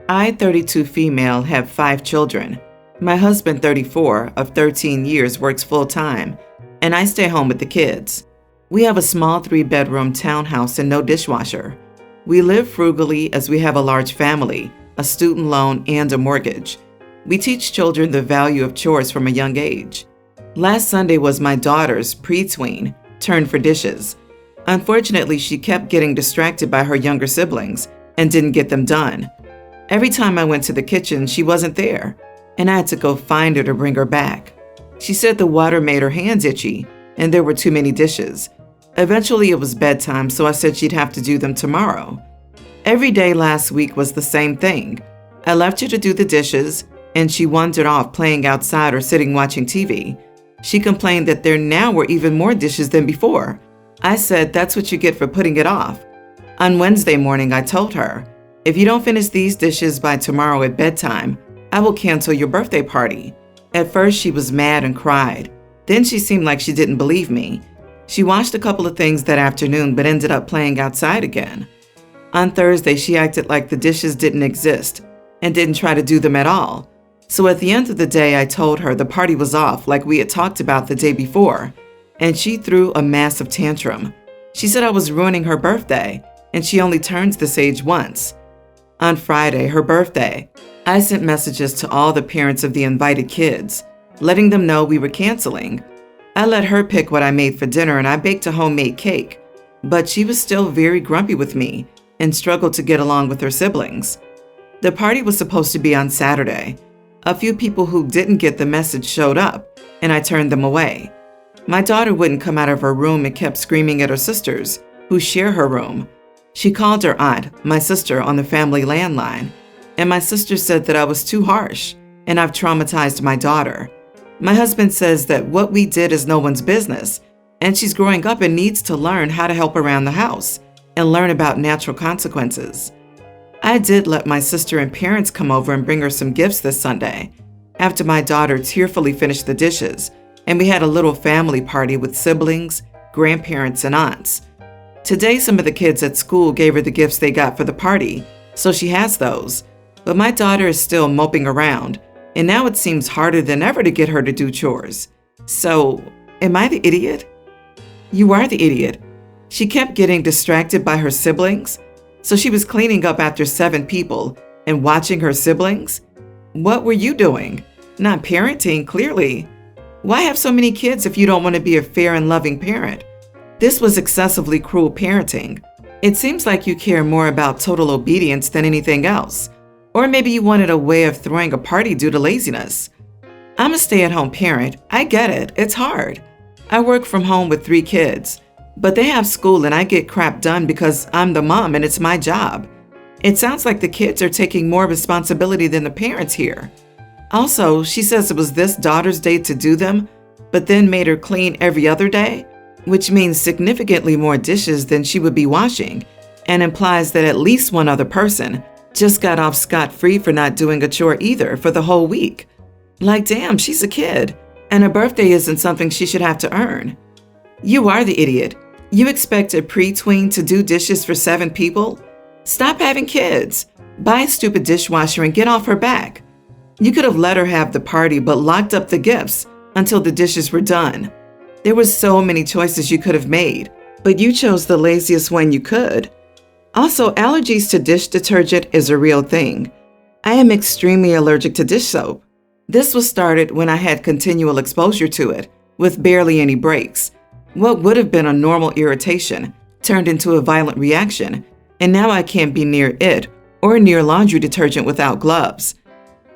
I, 32 female, have 5 children. My husband, 34, of 13 years, works full-time, and I stay home with the kids. We have a small 3-bedroom townhouse and no dishwasher. We live frugally as we have a large family, a student loan, and a mortgage. We teach children the value of chores from a young age. Last Sunday was my daughter's pre-tween turn for dishes. Unfortunately, she kept getting distracted by her younger siblings and didn't get them done. Every time I went to the kitchen, she wasn't there, and I had to go find her to bring her back. She said the water made her hands itchy, and there were too many dishes. Eventually, it was bedtime, so I said she'd have to do them tomorrow. Every day last week was the same thing. I left her to do the dishes, and she wandered off playing outside or sitting watching TV. She complained that there now were even more dishes than before. I said, "That's what you get for putting it off." On Wednesday morning, I told her, "If you don't finish these dishes by tomorrow at bedtime, I will cancel your birthday party." At first, she was mad and cried. Then she seemed like she didn't believe me. She washed a couple of things that afternoon, but ended up playing outside again. On Thursday, she acted like the dishes didn't exist and didn't try to do them at all. So at the end of the day, I told her the party was off like we had talked about the day before, and she threw a massive tantrum. She said I was ruining her birthday, and she only turns this age once. On Friday, her birthday, I sent messages to all the parents of the invited kids, letting them know we were canceling. I let her pick what I made for dinner, and I baked a homemade cake, but she was still very grumpy with me and struggled to get along with her siblings. The party was supposed to be on Saturday. A few people who didn't get the message showed up, and I turned them away. My daughter wouldn't come out of her room and kept screaming at her sisters, who share her room. She called her aunt, my sister, on the family landline, and my sister said that I was too harsh, and I've traumatized my daughter. My husband says that what we did is no one's business, and she's growing up and needs to learn how to help around the house and learn about natural consequences. I did let my sister and parents come over and bring her some gifts this Sunday, after my daughter tearfully finished the dishes, and we had a little family party with siblings, grandparents, and aunts. Today, some of the kids at school gave her the gifts they got for the party, so she has those. But my daughter is still moping around, and now it seems harder than ever to get her to do chores. So, am I the idiot? You are the idiot. She kept getting distracted by her siblings, so she was cleaning up after 7 people and watching her siblings? What were you doing? Not parenting, clearly. Why have so many kids if you don't want to be a fair and loving parent? This was excessively cruel parenting. It seems like you care more about total obedience than anything else. Or maybe you wanted a way of throwing a party due to laziness. I'm a stay-at-home parent. I get it. It's hard. I work from home with 3 kids, but they have school and I get crap done because I'm the mom and it's my job. It sounds like the kids are taking more responsibility than the parents here. Also, she says it was this daughter's day to do them, but then made her clean every other day, which means significantly more dishes than she would be washing, and implies that at least one other person just got off scot-free for not doing a chore either for the whole week. Like, damn, she's a kid, and her birthday isn't something she should have to earn. You are the idiot. You expect a pre-tween to do dishes for 7 people? Stop having kids. Buy a stupid dishwasher and get off her back. You could have let her have the party but locked up the gifts until the dishes were done. There were so many choices you could have made, but you chose the laziest one you could. Also, allergies to dish detergent is a real thing. I am extremely allergic to dish soap. This was started when I had continual exposure to it, with barely any breaks. What would have been a normal irritation turned into a violent reaction, and now I can't be near it or near laundry detergent without gloves.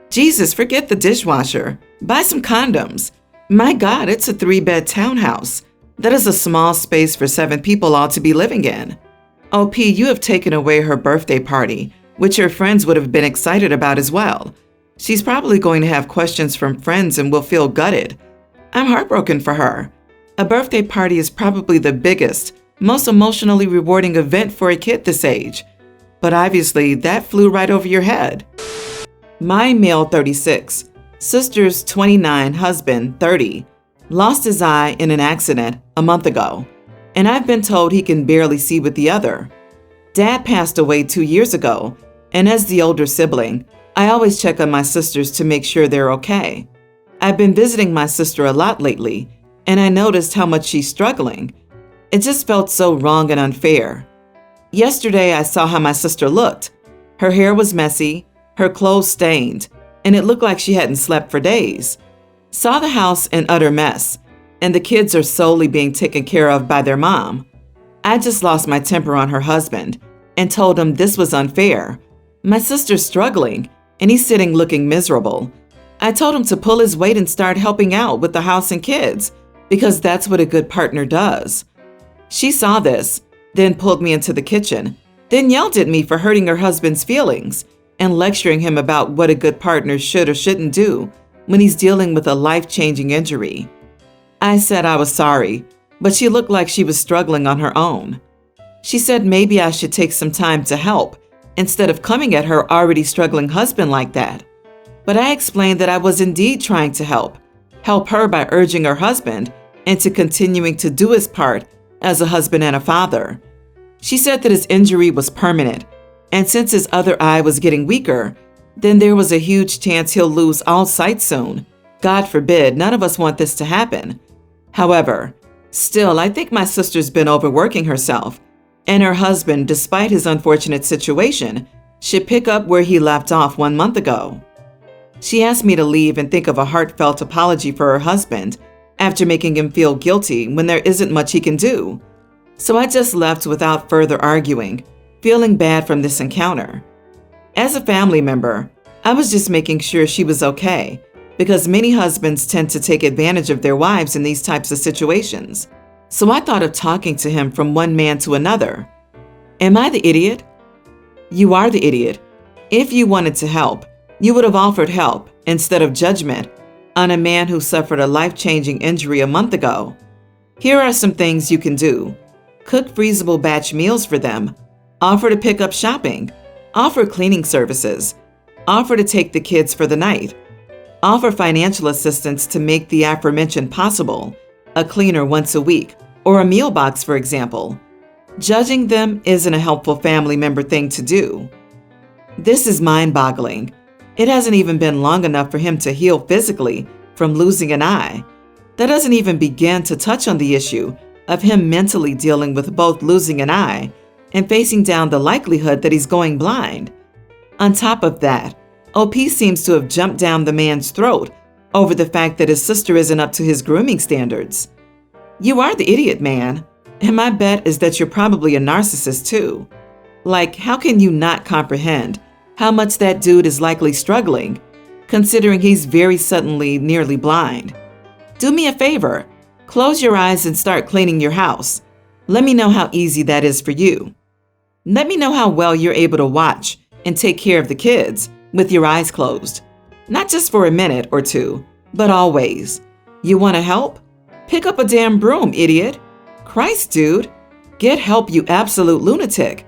Jesus, forget the dishwasher. Buy some condoms. My God, it's a 3-bed townhouse. That is a small space for 7 people all to be living in. OP, you have taken away her birthday party, which her friends would have been excited about as well. She's probably going to have questions from friends and will feel gutted. I'm heartbroken for her. A birthday party is probably the biggest, most emotionally rewarding event for a kid this age. But obviously, that flew right over your head. My male 36, sister's 29, husband 30, lost his eye in an accident a month ago, and I've been told he can barely see with the other. Dad passed away 2 years ago, And as the older sibling, I always check on my sisters to make sure they're okay. I've been visiting my sister a lot lately, and I noticed how much she's struggling. It just felt so wrong and unfair. Yesterday, I saw how my sister looked. Her hair was messy, her clothes stained, and it looked like she hadn't slept for days. Saw the house in utter mess, and the kids are solely being taken care of by their mom. I just lost my temper on her husband and told him this was unfair. My sister's struggling, and he's sitting looking miserable. I told him to pull his weight and start helping out with the house and kids, because that's what a good partner does. She saw this, then pulled me into the kitchen, then yelled at me for hurting her husband's feelings and lecturing him about what a good partner should or shouldn't do when he's dealing with a life-changing injury. I said I was sorry, but she looked like she was struggling on her own. She said maybe I should take some time to help instead of coming at her already struggling husband like that. But I explained that I was indeed trying to help her by urging her husband into continuing to do his part as a husband and a father. She said that his injury was permanent, and since his other eye was getting weaker, then there was a huge chance he'll lose all sight soon. God forbid, none of us want this to happen. However, still, I think my sister's been overworking herself, and her husband, despite his unfortunate situation, should pick up where he left off 1 month ago. She asked me to leave and think of a heartfelt apology for her husband after making him feel guilty when there isn't much he can do. So I just left without further arguing, feeling bad from this encounter. As a family member, I was just making sure she was okay, because many husbands tend to take advantage of their wives in these types of situations. So I thought of talking to him from one man to another. Am I the idiot? You are the idiot. If you wanted to help, you would have offered help instead of judgment on a man who suffered a life-changing injury a month ago. Here are some things you can do. Cook freezable batch meals for them. Offer to pick up shopping. Offer cleaning services. Offer to take the kids for the night. Offer financial assistance to make the aforementioned possible, a cleaner once a week, or a meal box, for example. Judging them isn't a helpful family member thing to do. This is mind-boggling. It hasn't even been long enough for him to heal physically from losing an eye. That doesn't even begin to touch on the issue of him mentally dealing with both losing an eye and facing down the likelihood that he's going blind. On top of that, OP seems to have jumped down the man's throat over the fact that his sister isn't up to his grooming standards. You are the idiot, man, and my bet is that you're probably a narcissist too. Like, how can you not comprehend how much that dude is likely struggling, considering he's very suddenly nearly blind? Do me a favor, close your eyes and start cleaning your house. Let me know how easy that is for you. Let me know how well you're able to watch and take care of the kids with your eyes closed. Not just for a minute or two, but always. You want to help? Pick up a damn broom, idiot. Christ, dude. Get help, you absolute lunatic.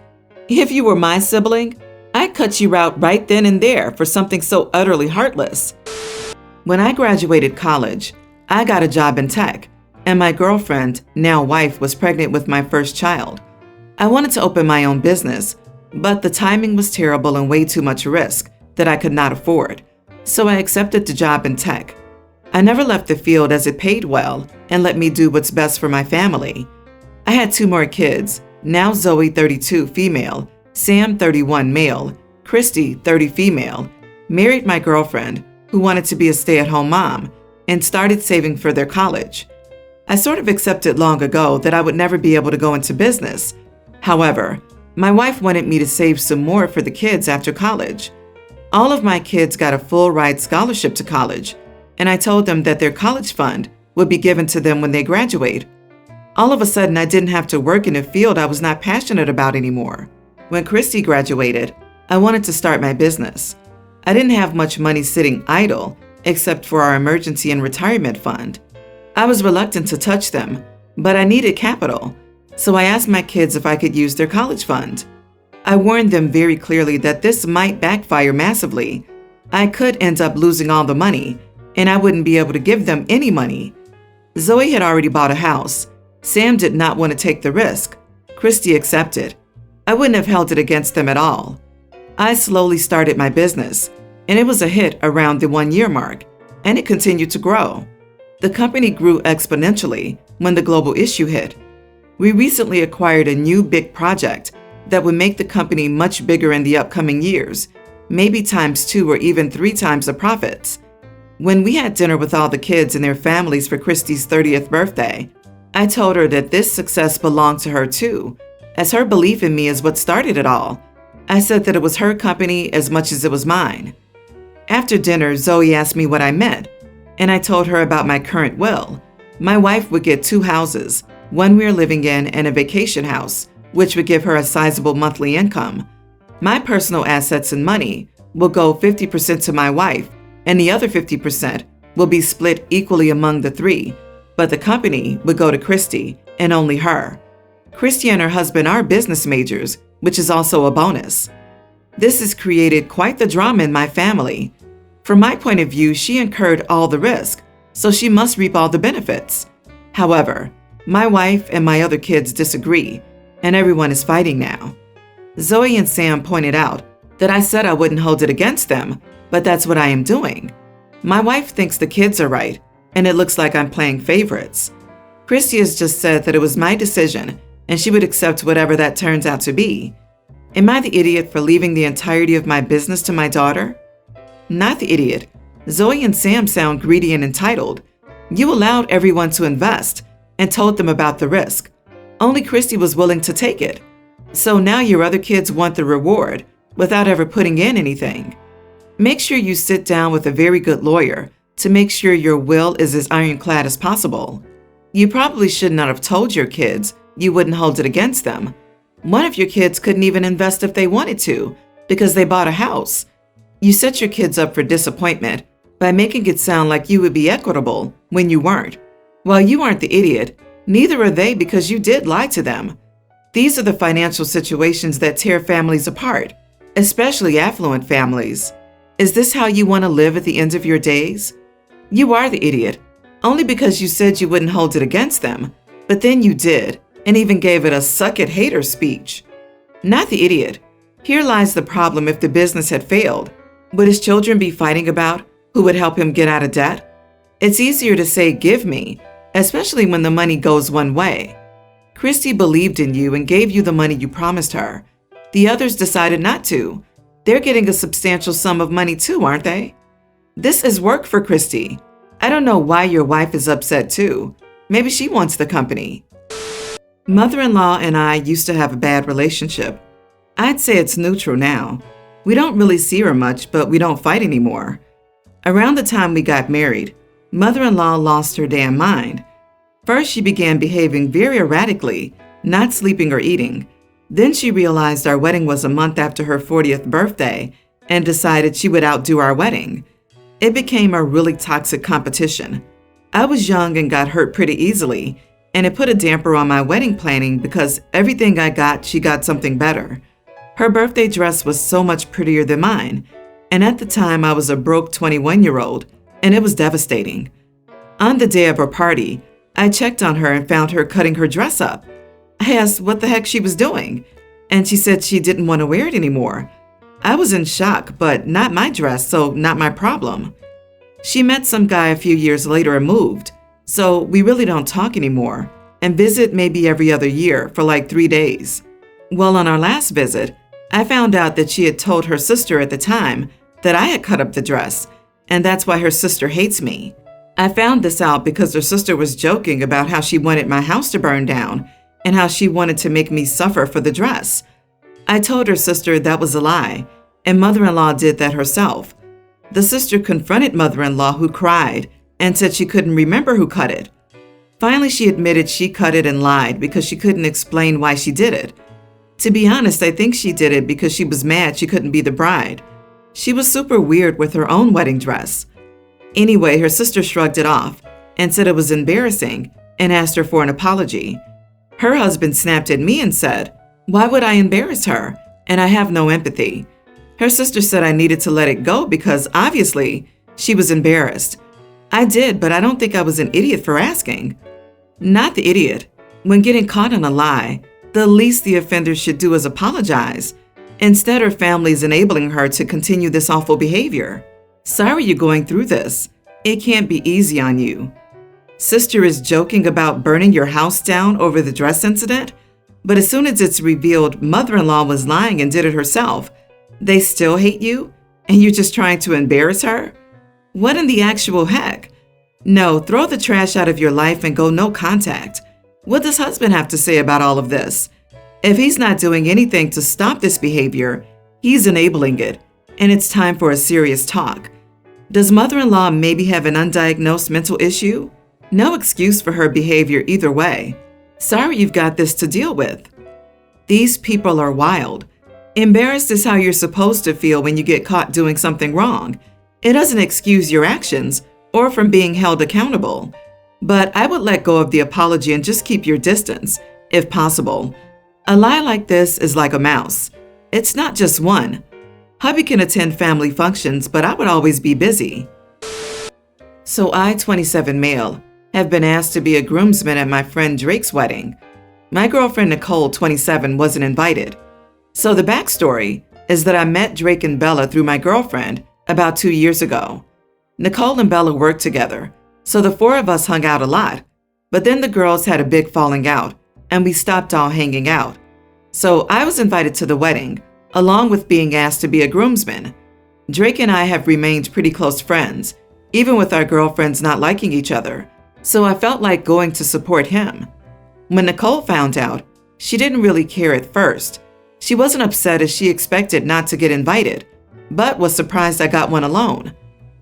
If you were my sibling, I'd cut you out right then and there for something so utterly heartless. When I graduated college, I got a job in tech, and my girlfriend, now wife, was pregnant with my first child. I wanted to open my own business, but the timing was terrible and way too much risk that I could not afford, so I accepted the job in tech. I never left the field as it paid well and let me do what's best for my family. I had 2 more kids, now Zoe 32 female, Sam 31 male, Christy 30 female, married my girlfriend who wanted to be a stay-at-home mom, and started saving for their college. I sort of accepted long ago that I would never be able to go into business. However, my wife wanted me to save some more for the kids after college. All of my kids got a full ride scholarship to college, and I told them that their college fund would be given to them when they graduate. All of a sudden, I didn't have to work in a field I was not passionate about anymore. When Christy graduated, I wanted to start my business. I didn't have much money sitting idle, except for our emergency and retirement fund. I was reluctant to touch them, but I needed capital, so I asked my kids if I could use their college fund. I warned them very clearly that this might backfire massively. I could end up losing all the money, and I wouldn't be able to give them any money. Zoe had already bought a house. Sam did not want to take the risk. Christy accepted. I wouldn't have held it against them at all. I slowly started my business, and it was a hit around the 1 year mark, and it continued to grow. The company grew exponentially when the global issue hit. We recently acquired a new big project that would make the company much bigger in the upcoming years, maybe times 2 or even 3 times the profits. When we had dinner with all the kids and their families for Christy's 30th birthday, I told her that this success belonged to her too, as her belief in me is what started it all. I said that it was her company as much as it was mine. After dinner, Zoe asked me what I meant, and I told her about my current will. My wife would get 2 houses, one we're living in and a vacation house, which would give her a sizable monthly income. My personal assets and money will go 50% to my wife, and the other 50% will be split equally among the 3, but the company would go to Christy and only her. Christy and her husband are business majors, which is also a bonus. This has created quite the drama in my family. From my point of view, she incurred all the risk, so she must reap all the benefits. However, my wife and my other kids disagree, and everyone is fighting now. Zoe and Sam pointed out that I said I wouldn't hold it against them, but that's what I am doing. My wife thinks the kids are right, and it looks like I'm playing favorites. Christy has just said that it was my decision, and she would accept whatever that turns out to be. Am I the idiot for leaving the entirety of my business to my daughter? Not the idiot. Zoe and Sam sound greedy and entitled. You allowed everyone to invest and told them about the risk. Only Christy was willing to take it. So now your other kids want the reward without ever putting in anything. Make sure you sit down with a very good lawyer to make sure your will is as ironclad as possible. You probably should not have told your kids you wouldn't hold it against them. One of your kids couldn't even invest if they wanted to because they bought a house. You set your kids up for disappointment by making it sound like you would be equitable when you weren't. While you aren't the idiot, neither are they because you did lie to them. These are the financial situations that tear families apart, especially affluent families. Is this how you want to live at the end of your days? You are the idiot, only because you said you wouldn't hold it against them, but then you did, and even gave it a suck-it-hater speech. Not the idiot. Here lies the problem if the business had failed. Would his children be fighting about who would help him get out of debt? It's easier to say, give me, especially when the money goes one way. Christy believed in you and gave you the money you promised her. The others decided not to. They're getting a substantial sum of money too, aren't they? This is work for Christy. I don't know why your wife is upset too. Maybe she wants the company. Mother-in-law and I used to have a bad relationship. I'd say it's neutral now. We don't really see her much, but we don't fight anymore. Around the time we got married, mother-in-law lost her damn mind. First, she began behaving very erratically, not sleeping or eating. Then she realized our wedding was a month after her 40th birthday and decided she would outdo our wedding. It became a really toxic competition. I was young and got hurt pretty easily, and it put a damper on my wedding planning because everything I got, she got something better. Her birthday dress was so much prettier than mine, and at the time I was a broke 21-year-old, and it was devastating. On the day of her party, I checked on her and found her cutting her dress up. I asked what the heck she was doing, and she said she didn't want to wear it anymore. I was in shock, but not my dress, so not my problem. She met some guy a few years later and moved, so we really don't talk anymore, and visit maybe every other year for like 3 days. Well, on our last visit, I found out that she had told her sister at the time that I had cut up the dress, and that's why her sister hates me. I found this out because her sister was joking about how she wanted my house to burn down and how she wanted to make me suffer for the dress. I told her sister that was a lie, and mother-in-law did that herself. The sister confronted mother-in-law, who cried and said she couldn't remember who cut it. Finally, she admitted she cut it and lied because she couldn't explain why she did it. To be honest, I think she did it because she was mad she couldn't be the bride. She was super weird with her own wedding dress. Anyway, her sister shrugged it off and said it was embarrassing and asked her for an apology. Her husband snapped at me and said, "Why would I embarrass her? And I have no empathy." Her sister said I needed to let it go because obviously she was embarrassed. I did, but I don't think I was an idiot for asking. Not the idiot. When getting caught in a lie, the least the offender should do is apologize. Instead, her family is enabling her to continue this awful behavior. Sorry you're going through this. It can't be easy on you. Sister is joking about burning your house down over the dress incident, but as soon as it's revealed mother-in-law was lying and did it herself, they still hate you and you're just trying to embarrass her? What in the actual heck? No, throw the trash out of your life and go no contact. What does husband have to say about all of this? If he's not doing anything to stop this behavior, he's enabling it, and it's time for a serious talk. Does mother-in-law maybe have an undiagnosed mental issue? No excuse for her behavior either way. Sorry you've got this to deal with. These people are wild. Embarrassed is how you're supposed to feel when you get caught doing something wrong. It doesn't excuse your actions or from being held accountable. But I would let go of the apology and just keep your distance, if possible. A lie like this is like a mouse. It's not just one. Hubby can attend family functions, but I would always be busy. So I, 27 male, have been asked to be a groomsman at my friend Drake's wedding. My girlfriend Nicole, 27, wasn't invited. So the backstory is that I met Drake and Bella through my girlfriend about 2 years ago. Nicole and Bella worked together, so the four of us hung out a lot. But then the girls had a big falling out, and we stopped all hanging out. So I was invited to the wedding, along with being asked to be a groomsman. Drake and I have remained pretty close friends, even with our girlfriends not liking each other, so I felt like going to support him. When Nicole found out, she didn't really care at first. She wasn't upset as she expected not to get invited, but was surprised I got one alone.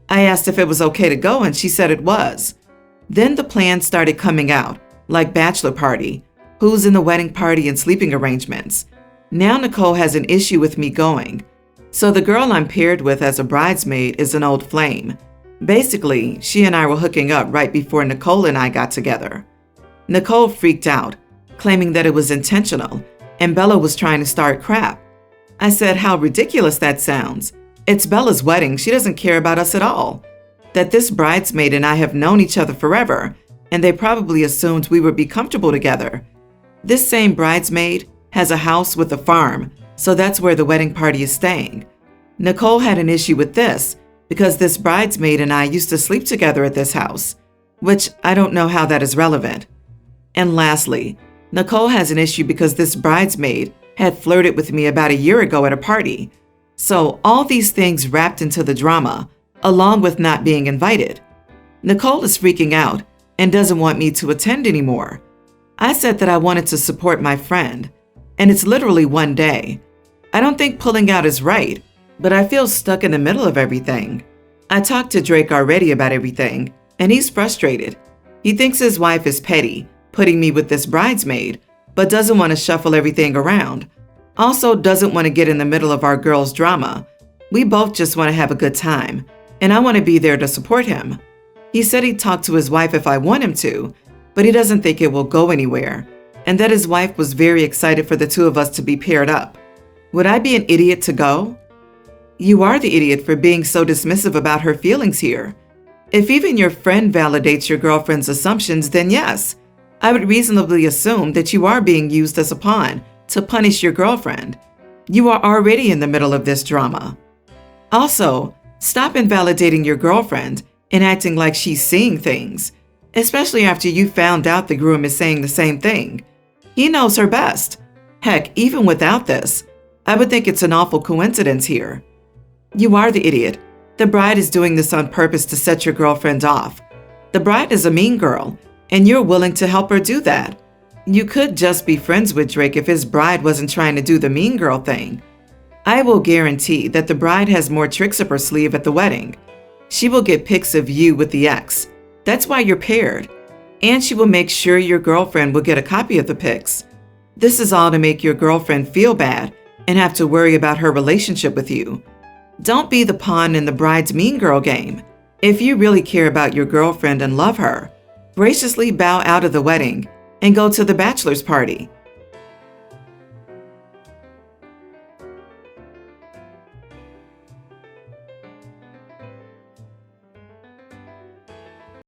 I asked if it was okay to go and she said it was. Then the plans started coming out, like bachelor party, who's in the wedding party and sleeping arrangements. Now Nicole has an issue with me going. So the girl I'm paired with as a bridesmaid is an old flame. Basically, she and I were hooking up right before Nicole and I got together. Nicole freaked out, claiming that it was intentional, and Bella was trying to start crap. I said how ridiculous that sounds. It's Bella's wedding, she doesn't care about us at all. That this bridesmaid and I have known each other forever, and they probably assumed we would be comfortable together. This same bridesmaid has a house with a farm, so that's where the wedding party is staying. Nicole had an issue with this because this bridesmaid and I used to sleep together at this house, which I don't know how that is relevant. And lastly, Nicole has an issue because this bridesmaid had flirted with me about a year ago at a party. So all these things wrapped into the drama, along with not being invited. Nicole is freaking out and doesn't want me to attend anymore. I said that I wanted to support my friend, and it's literally one day. I don't think pulling out is right, but I feel stuck in the middle of everything. I talked to Drake already about everything, and he's frustrated. He thinks his wife is petty, putting me with this bridesmaid, but doesn't want to shuffle everything around. Also doesn't want to get in the middle of our girls' drama. We both just want to have a good time, and I want to be there to support him. He said he'd talk to his wife if I want him to, but he doesn't think it will go anywhere, and that his wife was very excited for the two of us to be paired up. Would I be an idiot to go? You are the idiot for being so dismissive about her feelings here. If even your friend validates your girlfriend's assumptions, then yes, I would reasonably assume that you are being used as a pawn to punish your girlfriend. You are already in the middle of this drama. Also, stop invalidating your girlfriend and acting like she's seeing things, especially after you found out the groom is saying the same thing. He knows her best. Heck, even without this, I would think it's an awful coincidence here. You are the idiot. The bride is doing this on purpose to set your girlfriend off. The bride is a mean girl, and you're willing to help her do that. You could just be friends with Drake if his bride wasn't trying to do the mean girl thing. I will guarantee that the bride has more tricks up her sleeve at the wedding. She will get pics of you with the ex. That's why you're paired. And she will make sure your girlfriend will get a copy of the pics. This is all to make your girlfriend feel bad and have to worry about her relationship with you. Don't be the pawn in the bride's mean girl game. If you really care about your girlfriend and love her, graciously bow out of the wedding and go to the bachelor's party.